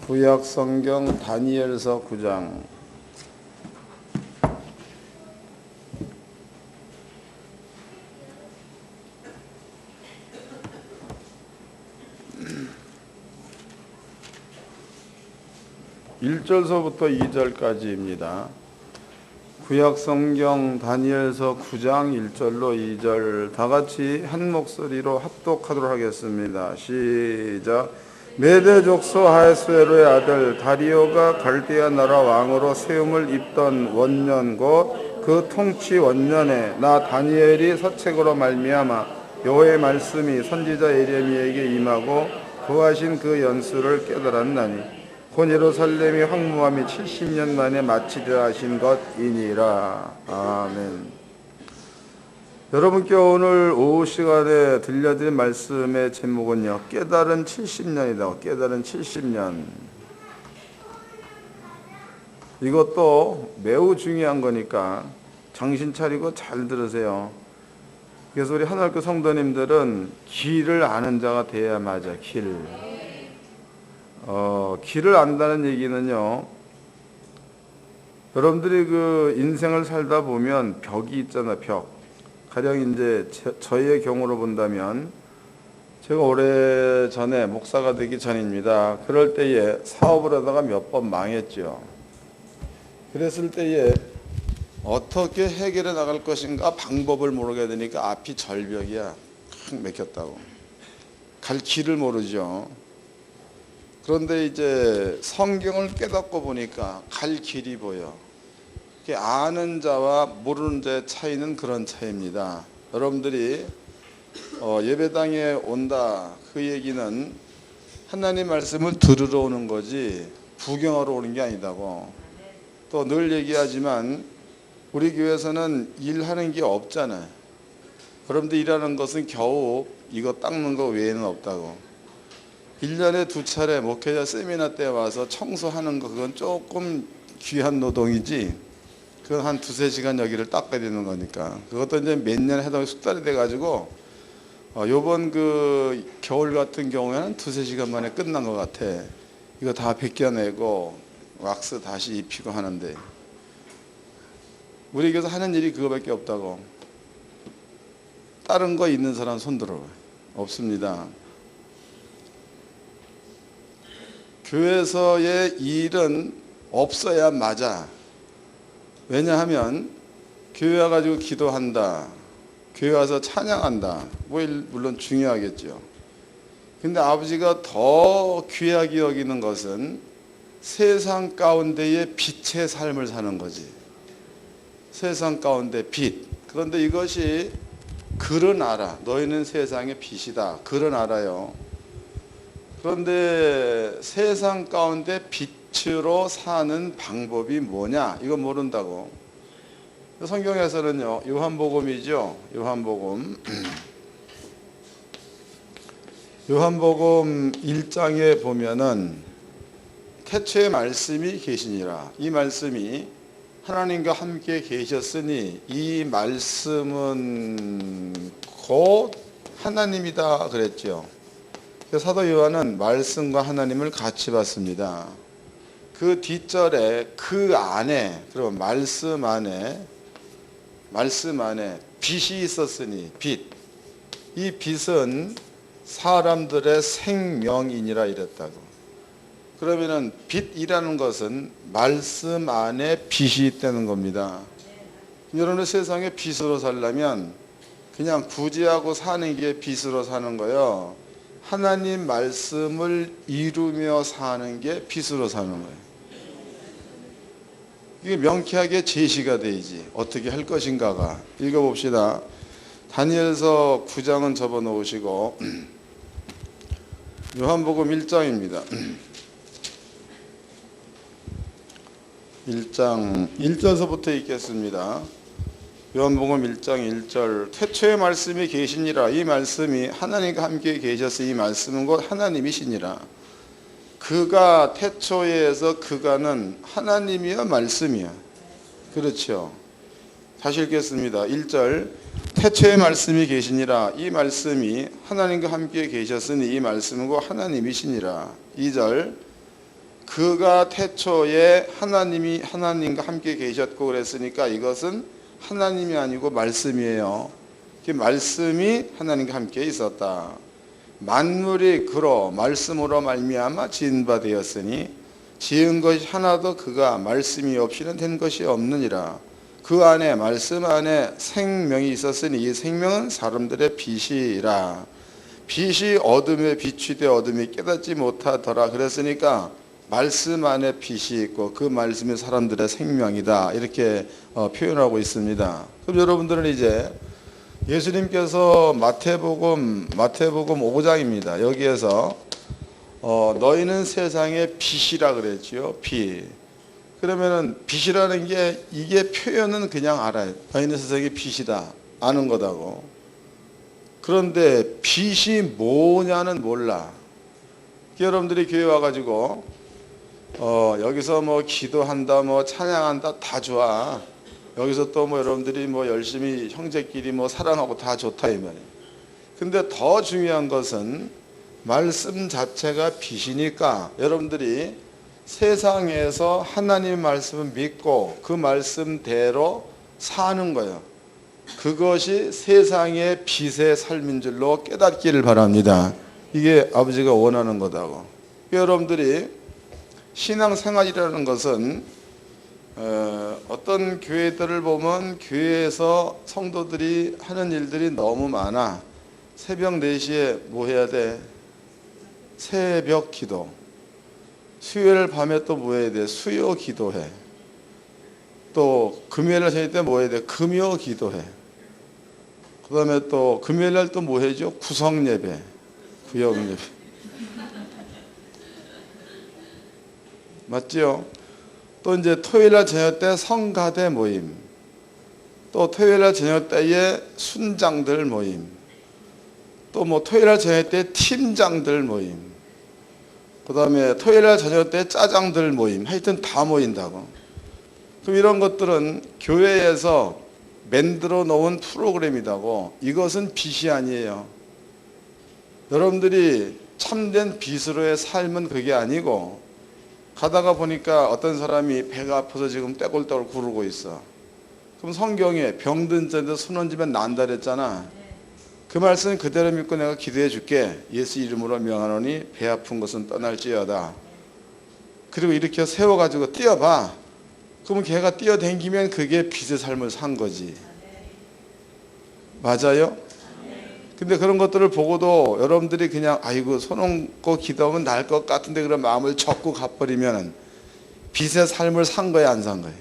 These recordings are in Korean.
구약 성경 다니엘서 9장. (1절서부터) (2절까지입니다) 구약 성경 다니엘서 9장 1절로 2절 다 같이 한 목소리로 합독하도록 하겠습니다. 시작. 메대 족속 하에스웨로의 아들 다리오가 갈대아 나라 왕으로 세움을 입던 원년 곧 그 통치 원년에 나 다니엘이 서책으로 말미암아 여호와의 말씀이 선지자 예레미야에게 임하고 구하신 그 연수를 깨달았나니 곧 예루살렘이 황무함이 70년 만에 마치리라 하신 것이니라. 아멘. 여러분께 오늘 오후 시간에 들려드린 말씀의 제목은요, 깨달은 70년이다. 깨달은 70년. 이것도 매우 중요한 거니까 정신 차리고 잘 들으세요. 그래서 우리 하늘교 성도님들은 길을 아는 자가 돼야 맞아. 길을 안다는 얘기는요, 여러분들이 그 인생을 살다 보면 벽이 있잖아, 벽. 가령 이제 저희의 경우로 본다면, 제가 오래전에 목사가 되기 전입니다. 그럴 때에 사업을 하다가 몇 번 망했죠. 그랬을 때에 어떻게 해결해 나갈 것인가 방법을 모르게 되니까 앞이 절벽이야. 탁 막혔다고. 갈 길을 모르죠. 그런데 이제 성경을 깨닫고 보니까 갈 길이 보여. 아는 자와 모르는 자의 차이는 그런 차이입니다. 여러분들이 예배당에 온다, 그 얘기는 하나님 말씀을 들으러 오는 거지 구경하러 오는 게 아니다고. 또 늘 얘기하지만 우리 교회에서는 일하는 게 없잖아요. 여러분들 일하는 것은 겨우 이거 닦는 거 외에는 없다고. 1년에 2차례 목회자 세미나 때 와서 청소하는 거, 그건 조금 귀한 노동이지. 그건 한 2-3시간 여기를 닦아야 되는 거니까. 그것도 이제 몇 년 해도 숙달이 돼가지고, 요번 그 겨울 같은 경우에는 2-3시간 만에 끝난 것 같아. 이거 다 벗겨내고, 왁스 다시 입히고 하는데. 우리 교회에서 하는 일이 그거밖에 없다고. 다른 거 있는 사람 손 들어봐요. 없습니다. 교회에서의 일은 없어야 맞아. 왜냐하면 교회 와가지고 기도한다, 교회 와서 찬양한다, 물론 중요하겠죠. 근데 아버지가 더 귀하게 여기는 것은 세상 가운데의 빛의 삶을 사는 거지. 세상 가운데 빛. 그런데 이것이 그런 알아. 너희는 세상의 빛이다. 그런 알아요. 그런데 세상 가운데 빛으로 사는 방법이 뭐냐? 이거 모른다고. 성경에서는요, 요한복음이죠. 요한복음 1장에 보면은 태초에 말씀이 계시니라. 이 말씀이 하나님과 함께 계셨으니 이 말씀은 곧 하나님이다 그랬죠. 사도 요한은 말씀과 하나님을 같이 봤습니다. 그 뒷절에 그 안에, 그럼 말씀 안에 빛이 있었으니 빛. 이 빛은 사람들의 생명이니라 이랬다고. 그러면은 빛이라는 것은 말씀 안에 빛이 있다는 겁니다. 여러분들 세상에 빛으로 살려면 그냥 구제하고 사는 게 빛으로 사는 거예요. 하나님 말씀을 이루며 사는 게 빛으로 사는 거예요. 이게 명쾌하게 제시가 되지. 어떻게 할 것인가가. 읽어봅시다. 다니엘서 9장은 접어놓으시고 요한복음 1장입니다. 1장 1절서부터 읽겠습니다. 요한복음 1장 1절. 태초에 말씀이 계시니라. 이 말씀이 하나님과 함께 계셨으니 이 말씀은 곧 하나님이시니라. 그가 태초에서 그가는 하나님이야 말씀이야. 그렇죠. 다시 읽겠습니다. 1절. 태초에 말씀이 계시니라. 이 말씀이 하나님과 함께 계셨으니 이 말씀은 곧 하나님이시니라. 2절. 그가 태초에 하나님과 함께 계셨고 그랬으니까 이것은 하나님이 아니고 말씀이에요. 그 말씀이 하나님과 함께 있었다. 만물이 그로 말씀으로 말미암아 지은 바 되었으니 지은 것이 하나도 그가 말씀이 없이는 된 것이 없느니라. 그 안에 말씀 안에 생명이 있었으니 이 생명은 사람들의 빛이라. 빛이 어둠에 비추되 어둠이 깨닫지 못하더라. 그랬으니까 말씀 안에 빛이 있고 그 말씀이 사람들의 생명이다. 이렇게 표현하고 있습니다. 그럼 여러분들은 이제 예수님께서 마태복음 5장입니다. 여기에서 너희는 세상의 빛이라 그랬지요. 빛. 그러면은 빛이라는 게 이게 표현은 그냥 알아요. 너희는 세상의 빛이다. 아는 거다고. 그런데 빛이 뭐냐는 몰라. 여러분들이 교회 와가지고 여기서 뭐 기도한다, 뭐 찬양한다 다 좋아. 여기서 또 뭐 여러분들이 뭐 열심히 형제끼리 뭐 사랑하고 다 좋다 이 말이에요. 근데 더 중요한 것은 말씀 자체가 빛이니까 여러분들이 세상에서 하나님의 말씀을 믿고 그 말씀대로 사는 거예요. 그것이 세상의 빛의 삶인 줄로 깨닫기를 바랍니다. 이게 아버지가 원하는 거다고. 여러분들이 신앙생활이라는 것은 어떤 교회들을 보면 교회에서 성도들이 하는 일들이 너무 많아. 새벽 4시에 뭐 해야 돼? 새벽 기도. 수요일 밤에 또 뭐 해야 돼? 수요 기도해. 또 금요일 저녁 때 뭐 해야 돼? 금요 기도해. 그 다음에 또 금요일 날 또 뭐 해죠? 구성 예배, 구역 예배. 맞지요? 또 이제 토요일 날 저녁 때 성가대 모임, 또 토요일 날 저녁 때에 순장들 모임, 또 뭐 토요일 날 저녁 때 팀장들 모임, 그 다음에 토요일 날 저녁 때 짜장들 모임, 하여튼 다 모인다고. 그럼 이런 것들은 교회에서 만들어 놓은 프로그램이다고. 이것은 빛이 아니에요. 여러분들이 참된 빛으로의 삶은 그게 아니고, 가다가 보니까 어떤 사람이 배가 아파서 지금 떼굴떼굴 구르고 있어. 그럼 성경에 병든 자들 손 얹으면 난다 그랬잖아. 그 말씀 그대로 믿고 내가 기도해 줄게. 예수 이름으로 명하노니 배 아픈 것은 떠날지어다. 그리고 이렇게 세워가지고 뛰어봐. 그러면 걔가 뛰어댕기면 그게 빛의 삶을 산 거지. 맞아요? 근데 그런 것들을 보고도 여러분들이 그냥 아이고 손 얹고 기도하면 날 것 같은데 그런 마음을 접고 가버리면 빛의 삶을 산 거야, 안 산 거야?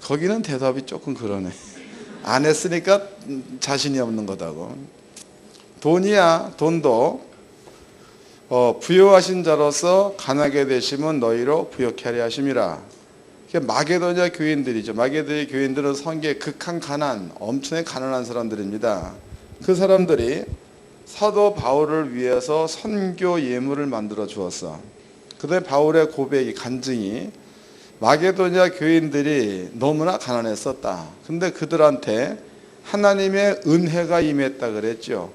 거기는 대답이 조금 그러네. 안 했으니까 자신이 없는 거다고. 돈이야. 돈도 부요하신 자로서 가난하게 되시면 너희로 부요케 하려 하심이라. 마게도냐 교인들이죠. 마게도의 교인들은 성경의 극한 가난, 엄청나게 가난한 사람들입니다. 그 사람들이 사도 바울을 위해서 선교 예물을 만들어 주었어. 그때 바울의 고백이, 간증이 마게도냐 교인들이 너무나 가난했었다. 근데 그들한테 하나님의 은혜가 임했다 그랬죠.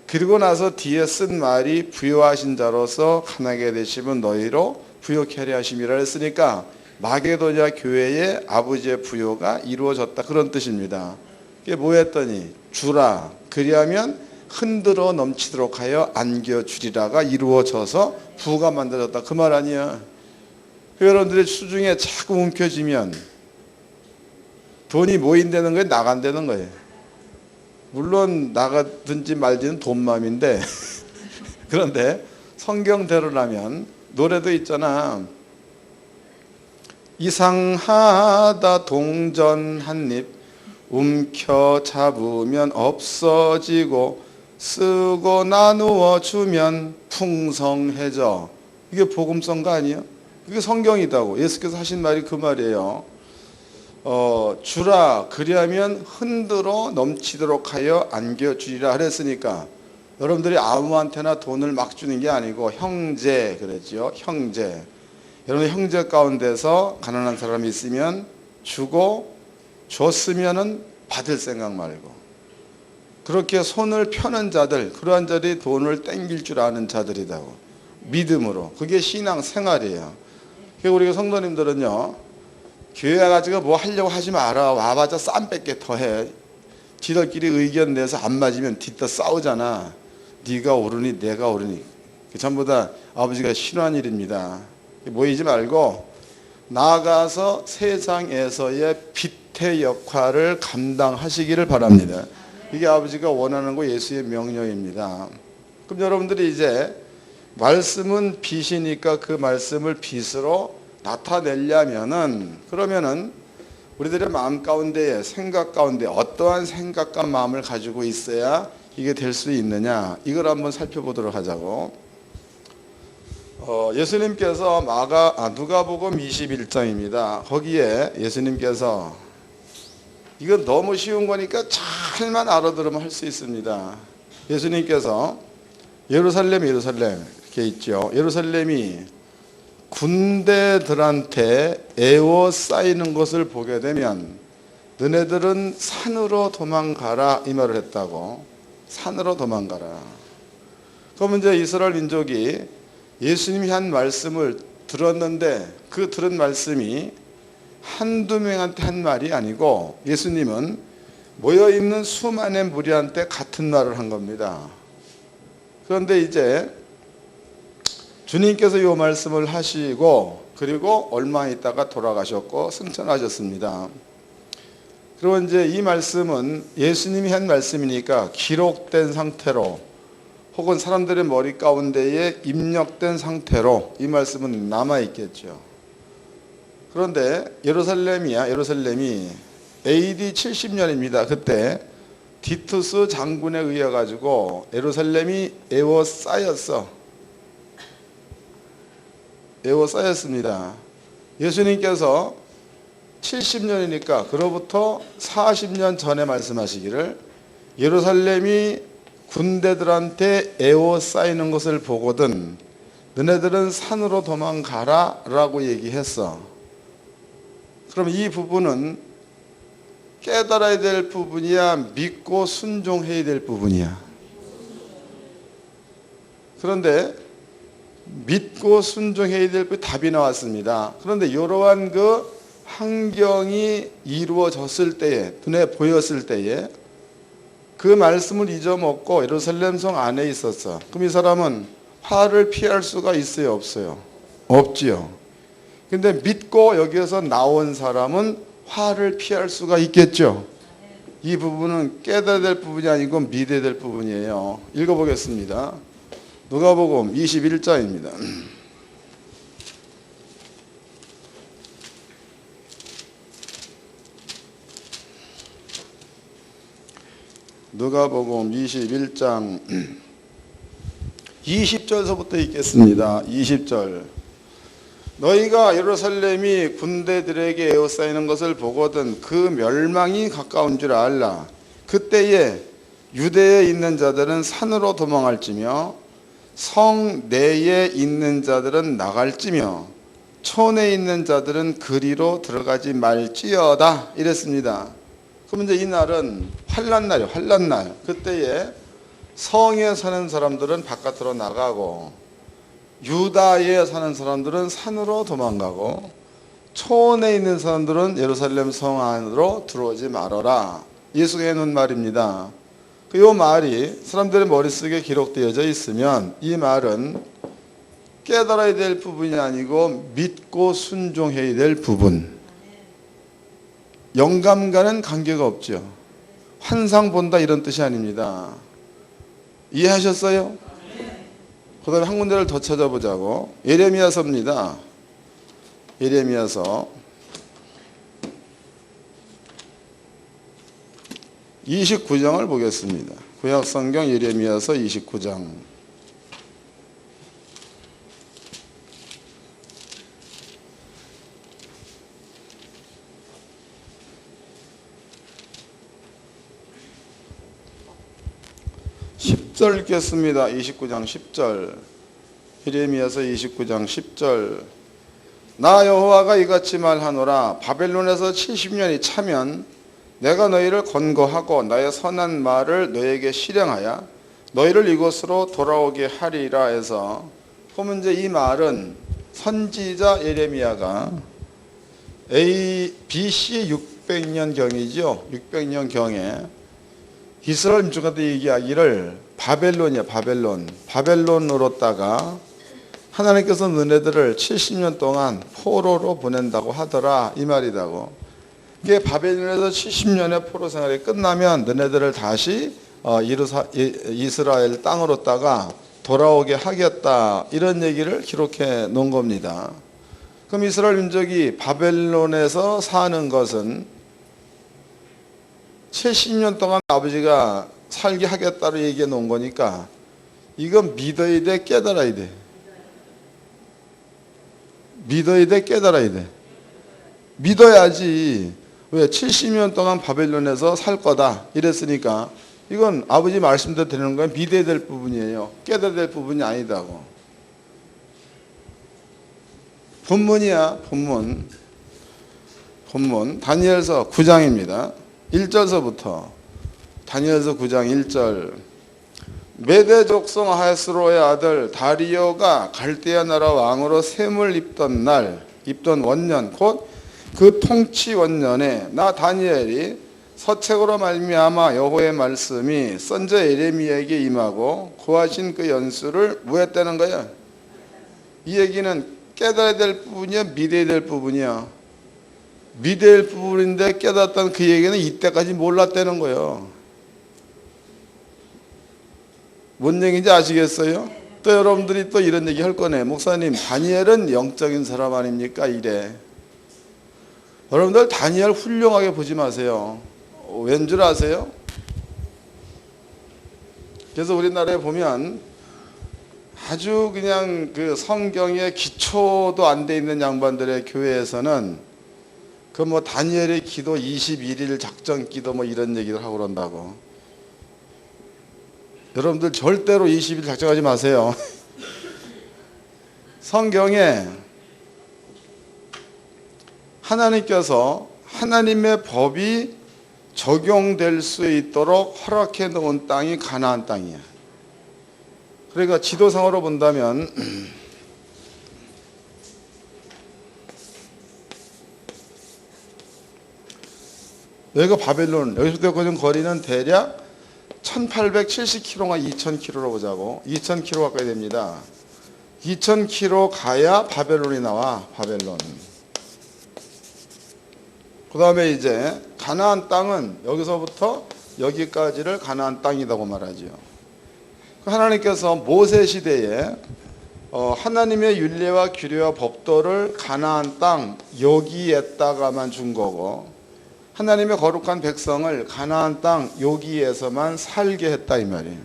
그리고 나서 뒤에 쓴 말이 부요하신 자로서 가난하게 되시면 너희로 부요케 하려 하심이라 했으니까 마게도냐 교회의 아버지의 부요가 이루어졌다, 그런 뜻입니다. 이게 뭐 했더니 주라 그리하면 흔들어 넘치도록 하여 안겨주리라가 이루어져서 부가 만들어졌다, 그 말 아니야. 여러분들의 수중에 자꾸 움켜쥐면 돈이 모인다는 거예요, 나간다는 거예요? 물론 나가든지 말지는 돈 맘인데 그런데 성경대로라면 노래도 있잖아. 이상하다 동전 한 입 움켜 잡으면 없어지고 쓰고 나누어 주면 풍성해져. 이게 복음성가 아니에요? 이게 성경이다고. 예수께서 하신 말이 그 말이에요. 주라 그리하면 흔들어 넘치도록 하여 안겨주리라 그랬으니까 여러분들이 아무한테나 돈을 막 주는 게 아니고 형제 그랬죠. 형제. 여러분 형제 가운데서 가난한 사람이 있으면 주고, 줬으면은 받을 생각 말고, 그렇게 손을 펴는 자들, 그러한 자들이 돈을 땡길 줄 아는 자들이다고. 믿음으로. 그게 신앙 생활이에요. 그러니까 우리가 성도님들은요, 교회 가지고 뭐 하려고 하지 마라. 와봐자 쌈 뺏게 더해. 지들끼리 의견 내서 안 맞으면 뒤따 싸우잖아. 네가 옳으니 내가 옳으니. 전부 다 아버지가 싫어하는 일입니다. 모이지 말고 나아가서 세상에서의 빛의 역할을 감당하시기를 바랍니다. 이게 아버지가 원하는 거, 예수의 명령입니다. 그럼 여러분들이 이제 말씀은 빛이니까 그 말씀을 빛으로 나타내려면은, 그러면은 우리들의 마음 가운데에, 생각 가운데 어떠한 생각과 마음을 가지고 있어야 이게 될 수 있느냐, 이걸 한번 살펴보도록 하자고. 예수님께서 누가복음 21장입니다. 거기에 예수님께서, 이건 너무 쉬운 거니까 잘만 알아들으면 할 수 있습니다. 예수님께서 예루살렘 이렇게 있죠. 예루살렘이 군대들한테 에워싸이는 것을 보게 되면 너네들은 산으로 도망가라, 이 말을 했다고. 산으로 도망가라. 그러면 이제 이스라엘 민족이 예수님이 한 말씀을 들었는데, 그 들은 말씀이 한두 명한테 한 말이 아니고 예수님은 모여있는 수많은 무리한테 같은 말을 한 겁니다. 그런데 이제 주님께서 이 말씀을 하시고, 그리고 얼마 있다가 돌아가셨고 승천하셨습니다. 그리고 이제 이 말씀은 예수님이 한 말씀이니까 기록된 상태로, 혹은 사람들의 머리 가운데에 입력된 상태로 이 말씀은 남아있겠죠. 그런데 예루살렘이 AD 70년입니다. 그때 디투스 장군에 의해 가지고 예루살렘이 에워싸였습니다. 예수님께서 70년이니까 그로부터 40년 전에 말씀하시기를, 예루살렘이 군대들한테 에워싸이는 것을 보거든 너네들은 산으로 도망가라 라고 얘기했어. 그럼 이 부분은 깨달아야 될 부분이야, 믿고 순종해야 될 부분이야? 그런데 믿고 순종해야 될 답이 나왔습니다. 그런데 이러한 그 환경이 이루어졌을 때에, 눈에 보였을 때에 그 말씀을 잊어먹고 예루살렘 성 안에 있었어. 그럼 이 사람은 화를 피할 수가 있어요, 없어요? 없지요. 근데 믿고 여기에서 나온 사람은 화를 피할 수가 있겠죠. 이 부분은 깨달아야 될 부분이 아니고 믿어야 될 부분이에요. 읽어보겠습니다. 누가복음 21장입니다. 누가복음 21장 20절서부터 읽겠습니다. 20절. 너희가 예루살렘이 군대들에게 에워싸이는 것을 보거든 그 멸망이 가까운 줄 알라. 그때에 유대에 있는 자들은 산으로 도망할지며 성 내에 있는 자들은 나갈지며 촌에 있는 자들은 그리로 들어가지 말지어다, 이랬습니다. 그럼 이제 이 날은 환난날이에요. 환난날. 그때에 성에 사는 사람들은 바깥으로 나가고, 유다에 사는 사람들은 산으로 도망가고, 촌에 있는 사람들은 예루살렘 성 안으로 들어오지 말아라. 예수가 해놓은 말입니다. 이 말이 사람들의 머릿속에 기록되어져 있으면 이 말은 깨달아야 될 부분이 아니고 믿고 순종해야 될 부분. 영감과는 관계가 없죠. 환상 본다 이런 뜻이 아닙니다. 이해하셨어요? 그 다음에 한 군데를 더 찾아보자고. 예레미야서입니다. 예레미야서 29장을 보겠습니다. 구약성경 예레미야서 29장. (10절) 읽겠습니다. 29장 10절. 예레미야서 29장 10절. 나 여호와가 이같이 말하노라. 바벨론에서 70년이 차면 내가 너희를 건거하고 나의 선한 말을 너에게 실행하여 너희를 이곳으로 돌아오게 하리라 해서 그러면 이제 이 말은 선지자 예레미야가 BC 600년 경이죠. 600년 경에 이스라엘 민족한테 얘기하기를 바벨론으로다가 하나님께서 너네들을 70년 동안 포로로 보낸다고 하더라, 이 말이다고. 이게 바벨론에서 70년의 포로 생활이 끝나면 너네들을 다시 이스라엘 땅으로다가 돌아오게 하겠다, 이런 얘기를 기록해 놓은 겁니다. 그럼 이스라엘 민족이 바벨론에서 사는 것은 70년 동안 아버지가 살게 하겠다고 얘기해 놓은 거니까 이건 믿어야 돼, 깨달아야 돼? 믿어야 돼, 깨달아야 돼? 믿어야지. 왜? 70년 동안 바벨론에서 살 거다 이랬으니까 이건 아버지 말씀대로 되는 건 믿어야 될 부분이에요. 깨달아야 될 부분이 아니다고. 본문이야, 본문. 다니엘서 9장입니다. 1절서부터. 다니엘서 9장 1절. 메대 족속 하스로의 아들 다리오가 갈대아 나라 왕으로 셈을 입던 원년, 곧 그 통치 원년에 나 다니엘이 서책으로 말미암아 여호와의 말씀이 선지자 예레미야에게 임하고 고하신 그 연수를 뭐 했다는 거야? 이 얘기는 깨달아야 될 부분이야, 믿어야 될 부분이야? 믿어야 될 부분인데 깨닫던 그 얘기는 이때까지 몰랐다는 거예요. 뭔 얘기인지 아시겠어요? 또 여러분들이 또 이런 얘기 할 거네. 목사님, 다니엘은 영적인 사람 아닙니까? 이래. 여러분들 다니엘 훌륭하게 보지 마세요. 왠 줄 아세요? 그래서 우리나라에 보면 아주 그냥 그 성경에 기초도 안 돼 있는 양반들의 교회에서는 그 뭐 다니엘의 기도 21일 작전 기도 뭐 이런 얘기를 하고 그런다고. 여러분들 절대로 20일 작정하지 마세요. 성경에 하나님께서 하나님의 법이 적용될 수 있도록 허락해 놓은 땅이 가나안 땅이야. 그러니까 지도상으로 본다면 여기가 바벨론, 여기서부터 여기까지 거리는 대략 1870km가 2000km로 보자고. 2000km 가까이 됩니다. 2000km 가야 바벨론이 나와. 바벨론. 그 다음에 이제 가나안 땅은 여기서부터 여기까지를 가나안 땅이라고 말하죠. 하나님께서 모세 시대에 하나님의 율례와 규례와 법도를 가나안 땅 여기에다가만 준 거고, 하나님의 거룩한 백성을 가나안 땅 여기에서만 살게 했다, 이 말이에요.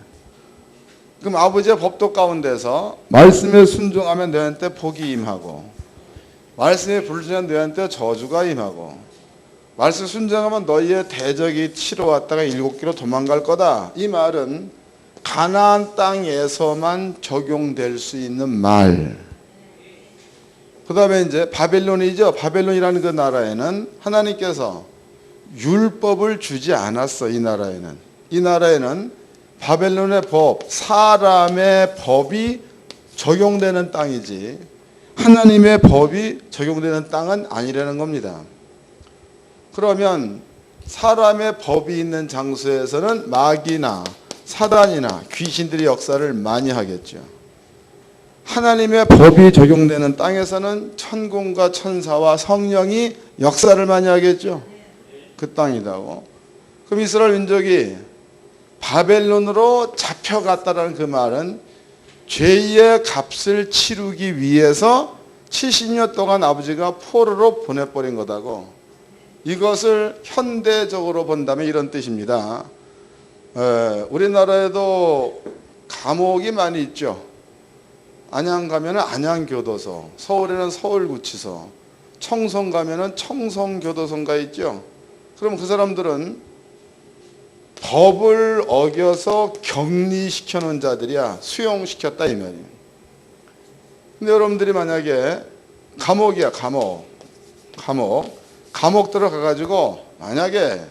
그럼 아버지의 법도 가운데서 말씀에 순종하면 너희한테 복이 임하고, 말씀에 불순종하면 너희한테 저주가 임하고, 말씀 순종하면 너희의 대적이 치러 왔다가 7개로 도망갈 거다. 이 말은 가나안 땅에서만 적용될 수 있는 말. 그 다음에 이제 바벨론이죠. 바벨론이라는 그 나라에는 하나님께서 율법을 주지 않았어. 이 나라에는 바벨론의 법, 사람의 법이 적용되는 땅이지 하나님의 법이 적용되는 땅은 아니라는 겁니다. 그러면 사람의 법이 있는 장소에서는 마귀나 사단이나 귀신들이 역사를 많이 하겠죠. 하나님의 법이 적용되는 땅에서는 천군과 천사와 성령이 역사를 많이 하겠죠. 그 땅이다고. 그럼 이스라엘 민족이 바벨론으로 잡혀갔다라는 그 말은 죄의 값을 치르기 위해서 70년 동안 아버지가 포로로 보내버린 거다고. 이것을 현대적으로 본다면 이런 뜻입니다. 우리나라에도 감옥이 많이 있죠. 안양 가면은 안양교도소, 서울에는 서울구치소, 청송 가면은 청송교도소가 있죠. 그럼 그 사람들은 법을 어겨서 격리시켜 놓은 자들이야. 수용시켰다, 이 말이에요. 근데 여러분들이 만약에 감옥이야, 감옥 들어가가지고 만약에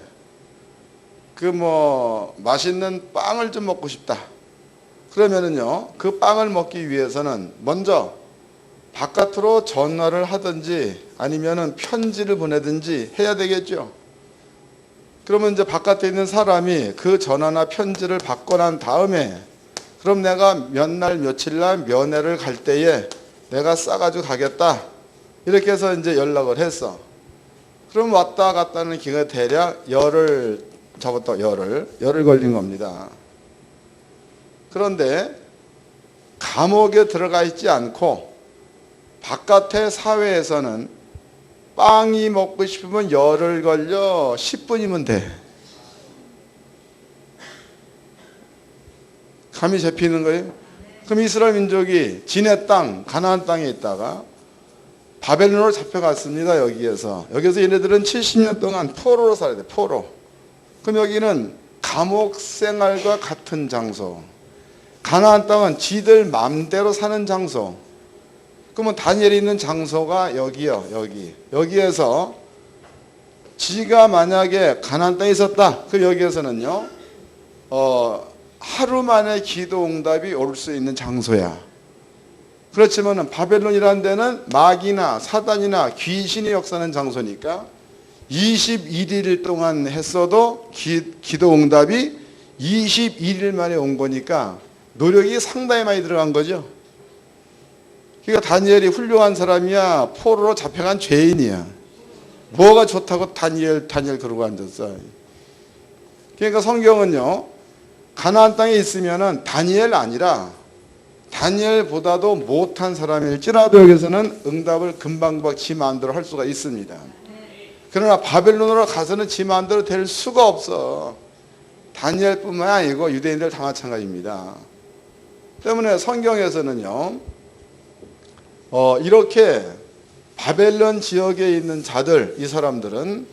그 뭐 맛있는 빵을 좀 먹고 싶다. 그러면은요, 그 빵을 먹기 위해서는 먼저 바깥으로 전화를 하든지 아니면은 편지를 보내든지 해야 되겠죠. 그러면 이제 바깥에 있는 사람이 그 전화나 편지를 받고 난 다음에 그럼 내가 몇 날 며칠 날 면회를 갈 때에 내가 싸가지고 가겠다. 이렇게 해서 이제 연락을 했어. 그럼 왔다 갔다 하는 기간이 대략 열흘 걸린 겁니다. 그런데 감옥에 들어가 있지 않고 바깥의 사회에서는 빵이 먹고 싶으면 열흘 걸려 10분이면 돼. 감이 잡히는 거예요? 그럼 이스라엘 민족이 지네 땅, 가나안 땅에 있다가 바벨론으로 잡혀갔습니다. 여기에서 얘네들은 70년 동안 포로로 살아야 돼. 포로. 그럼 여기는 감옥 생활과 같은 장소. 가나안 땅은 지들 맘대로 사는 장소. 그러면 다니엘이 있는 장소가 여기요. 여기에서 지가 만약에 가나안 땅에 있었다. 그럼 여기에서는요. 하루 만에 기도 응답이 올 수 있는 장소야. 그렇지만 바벨론이라는 데는 마귀나 사단이나 귀신이 역사하는 장소니까 21일 동안 했어도 기도 응답이 21일 만에 온 거니까 노력이 상당히 많이 들어간 거죠. 그러니까 다니엘이 훌륭한 사람이야. 포로로 잡혀간 죄인이야. 뭐가 좋다고 다니엘 그러고 앉았어. 그러니까 성경은요, 가나안 땅에 있으면은 다니엘 아니라 다니엘보다도 못한 사람일지라도 여기서는 응답을 금방 지 마음대로 할 수가 있습니다. 그러나 바벨론으로 가서는 지 마음대로 될 수가 없어. 다니엘뿐만 아니고 유대인들 다 마찬가지입니다. 때문에 성경에서는요, 이렇게 바벨론 지역에 있는 자들, 이 사람들은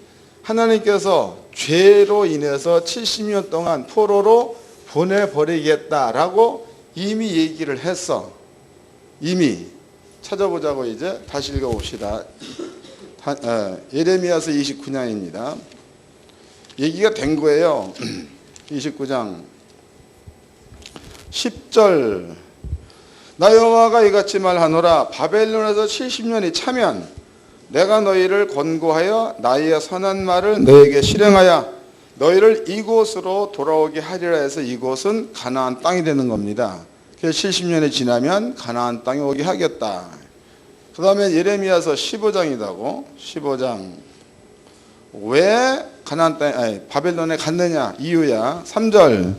하나님께서 죄로 인해서 70년 동안 포로로 보내버리겠다라고 이미 얘기를 했어. 이미. 찾아보자고 이제 다시 읽어봅시다. 예레미야서 29장입니다. 얘기가 된 거예요. 29장 10절. 나 여호와가 이같이 말하노라. 바벨론에서 70년이 차면 내가 너희를 권고하여 나의 선한 말을 너에게 실행하여 너희를 이곳으로 돌아오게 하리라 해서 이곳은 가나안 땅이 되는 겁니다. 그래서 70년이 지나면 가나안 땅에 오게 하겠다. 그 다음에 예레미야서 15장이라고. 15장. 왜 가나안 땅에, 바벨론에 갔느냐? 이유야. 3절.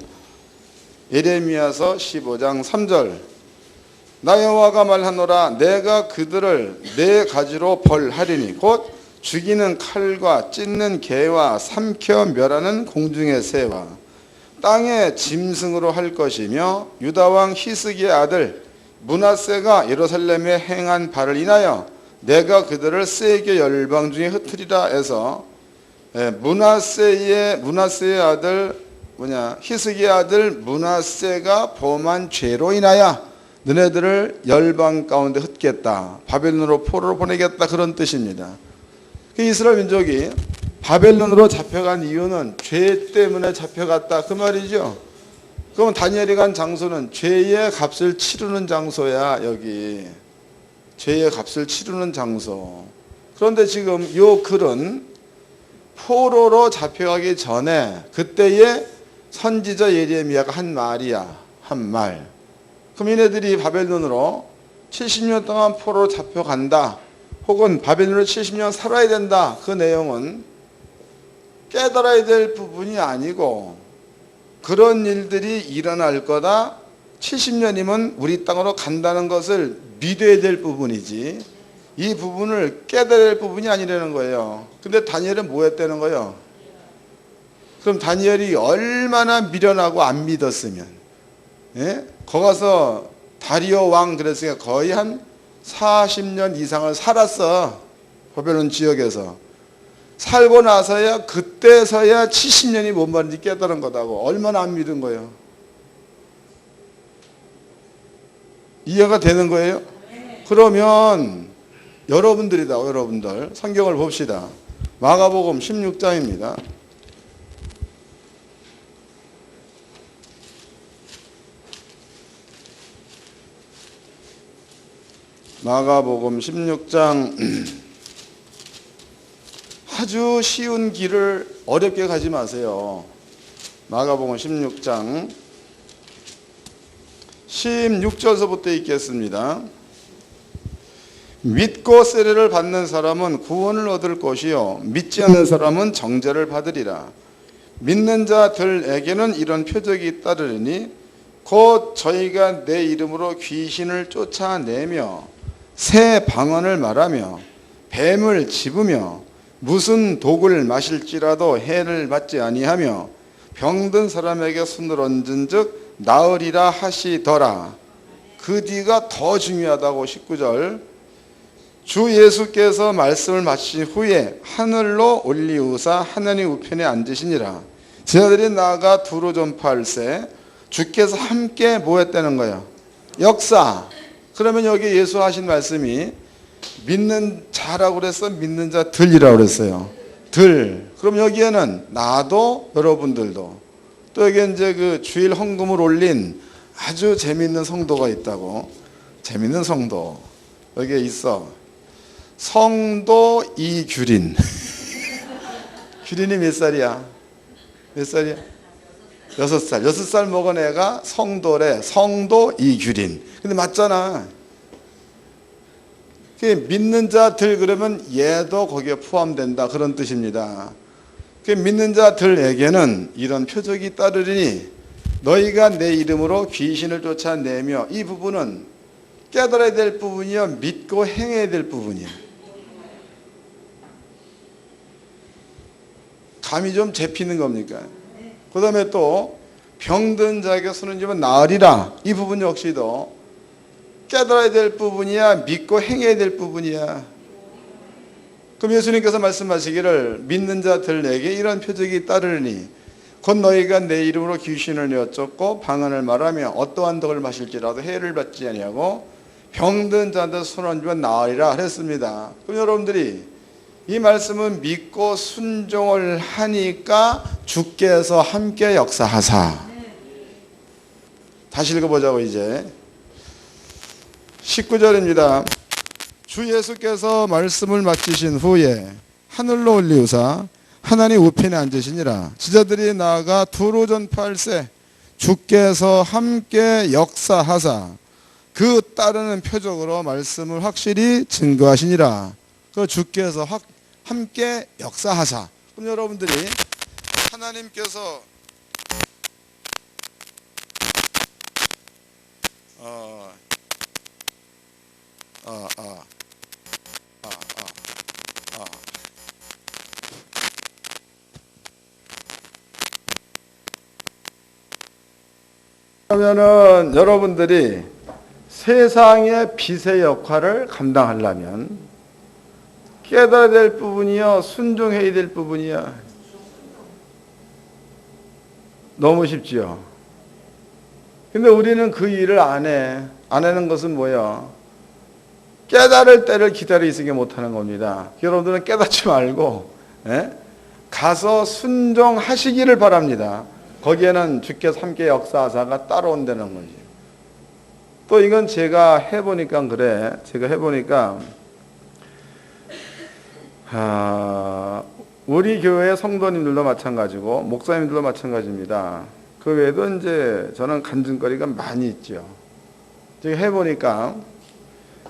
예레미야서 15장 3절. 나 여호와가 말하노라. 내가 그들을 네 가지로 벌하리니 곧 죽이는 칼과 찢는 개와 삼켜 멸하는 공중의 새와 땅의 짐승으로 할 것이며 유다 왕 히스기의 아들 므낫세가 예루살렘에 행한 바를 인하여 내가 그들을 세계 열방 중에 흩으리라 해서 므낫세의 아들 히스기의 아들 므낫세가 범한 죄로 인하여 너네들을 열방 가운데 흩겠다. 바벨론으로 포로로 보내겠다. 그런 뜻입니다. 이스라엘 민족이 바벨론으로 잡혀간 이유는 죄 때문에 잡혀갔다. 그 말이죠. 그럼 다니엘이 간 장소는 죄의 값을 치르는 장소야. 여기. 죄의 값을 치르는 장소. 그런데 지금 이 글은 포로로 잡혀가기 전에 그때의 선지자 예레미야가 한 말이야. 한 말. 그럼 얘네들이 바벨론으로 70년 동안 포로로 잡혀간다. 혹은 바벨론으로 70년 살아야 된다. 그 내용은 깨달아야 될 부분이 아니고 그런 일들이 일어날 거다. 70년이면 우리 땅으로 간다는 것을 믿어야 될 부분이지 이 부분을 깨달아야 될 부분이 아니라는 거예요. 근데 다니엘은 뭐 했다는 거예요? 그럼 다니엘이 얼마나 미련하고 안 믿었으면, 예? 거기 가서 다리오 왕 그랬으니까 거의 한 40년 이상을 살았어. 바벨론 지역에서. 살고 나서야 그때서야 70년이 뭔 말인지 깨달은 거다고. 얼마나 안 믿은 거예요. 이해가 되는 거예요? 그러면 여러분들 성경을 봅시다. 마가복음 16장입니다. 마가복음 16장 아주 쉬운 길을 어렵게 가지 마세요. 마가복음 16장 16절서부터 읽겠습니다. 믿고 세례를 받는 사람은 구원을 얻을 것이요 믿지 않는 사람은 정죄를 받으리라. 믿는 자들에게는 이런 표적이 따르리니 곧 저희가 내 이름으로 귀신을 쫓아내며 새 방언을 말하며 뱀을 집으며 무슨 독을 마실지라도 해를 받지 아니하며 병든 사람에게 손을 얹은즉 나으리라 하시더라. 그 뒤가 더 중요하다고. 19절 주 예수께서 말씀을 마치신 후에 하늘로 올리우사 하나님 우편에 앉으시니라. 제자들이 나아가 두루 전파할세 주께서 함께 뭐 했다는 거예요? 역사. 그러면 여기 예수 하신 말씀이 믿는 자라고 그랬어? 믿는 자들이라고 그랬어요. 들. 그럼 여기에는 나도 여러분들도 또 여기 이제 그 주일 헌금을 올린 아주 재밌는 성도가 있다고. 재밌는 성도. 여기에 있어. 성도 이규린. 규린이 몇 살이야? 몇 살이야? 6살. 6살 먹은 애가 성도래. 성도 이규린. 근데 맞잖아. 믿는 자들 그러면 얘도 거기에 포함된다. 그런 뜻입니다. 믿는 자들에게는 이런 표적이 따르리니 너희가 내 이름으로 귀신을 쫓아내며, 이 부분은 깨달아야 될 부분이요 믿고 행해야 될 부분이야. 감이 좀 잡히는 겁니까? 그 다음에 또 병든 자에게 손을 쥐면 나으리라. 이 부분 역시도 깨달아야 될 부분이야 믿고 행해야 될 부분이야. 그럼 예수님께서 말씀하시기를 믿는 자들에게 이런 표적이 따르니 곧 너희가 내 이름으로 귀신을 내어쫓고 방언을 말하며 어떠한 독을 마실지라도 해를 받지 아니하고 병든 자한테 손을 얹으면 나으리라 했습니다. 그럼 여러분들이 이 말씀은 믿고 순종을 하니까 주께서 함께 역사하사. 다시 읽어보자고. 이제 19절입니다. 주 예수께서 말씀을 마치신 후에 하늘로 올리우사 하나님 우편에 앉으시니라. 제자들이 나아가 두루 전파할세 주께서 함께 역사하사 그 따르는 표적으로 말씀을 확실히 증거하시니라. 그 주께서 함께 역사하사. 그럼 여러분들이 하나님께서 그러면은 여러분들이 세상의 빛의 역할을 감당하려면 깨달아야 될 부분이요 순종해야 될 부분이야. 너무 쉽지요. 근데 우리는 그 일을 안 해. 안 하는 것은 뭐야? 깨달을 때를 기다려 있으게 못하는 겁니다. 여러분들은 깨닫지 말고 가서 순종하시기를 바랍니다. 거기에는 주께서 함께 역사하사가 따라온다는 거지. 또 이건 제가 해보니까 그래. 제가 해보니까 우리 교회 성도님들도 마찬가지고 목사님들도 마찬가지입니다. 그 외에도 이제 저는 간증거리가 많이 있죠. 제가 해보니까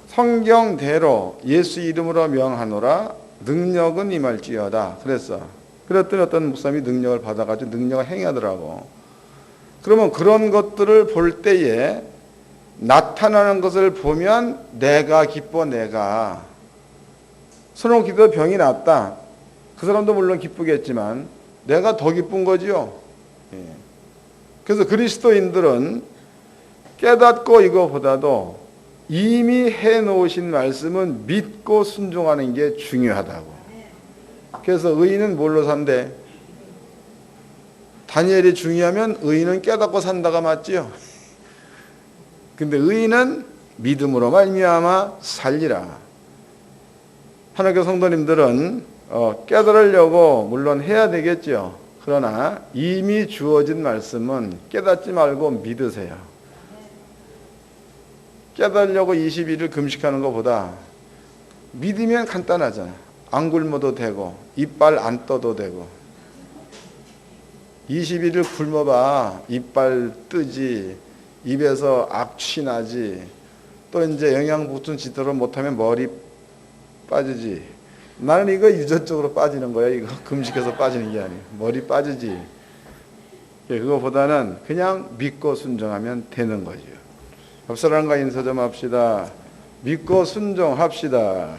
성경대로 예수 이름으로 명하노라 능력은 임할지어다 그랬어. 그랬더니 어떤 목사님이 능력을 받아가지고 능력을 행하더라고. 그러면 그런 것들을 볼 때에 나타나는 것을 보면 내가 기뻐. 내가 서로 기도 병이 났다. 그 사람도 물론 기쁘겠지만 내가 더 기쁜 거지요. 그래서 그리스도인들은 깨닫고 이거보다도 이미 해놓으신 말씀은 믿고 순종하는 게 중요하다고. 그래서 의인은 뭘로 산대? 다니엘이 중요하면 의인은 깨닫고 산다가 맞지요. 근데 의인은 믿음으로 말미암아 살리라. 하나님께 성도님들은 깨달으려고 물론 해야 되겠죠. 그러나 이미 주어진 말씀은 깨닫지 말고 믿으세요. 깨달으려고 21일 금식하는 것보다 믿으면 간단하잖아. 안 굶어도 되고 이빨 안 떠도 되고. 21일 굶어봐. 이빨 뜨지. 입에서 악취 나지. 또 이제 영양 보충 제대로 못하면 머리 빠지지. 나는 이거 유전적으로 빠지는 거야. 이거 금식해서 빠지는 게 아니에요. 머리 빠지지. 그거보다는 그냥 믿고 순종하면 되는 거죠. 옆사람과 인사 좀 합시다. 믿고 순종합시다.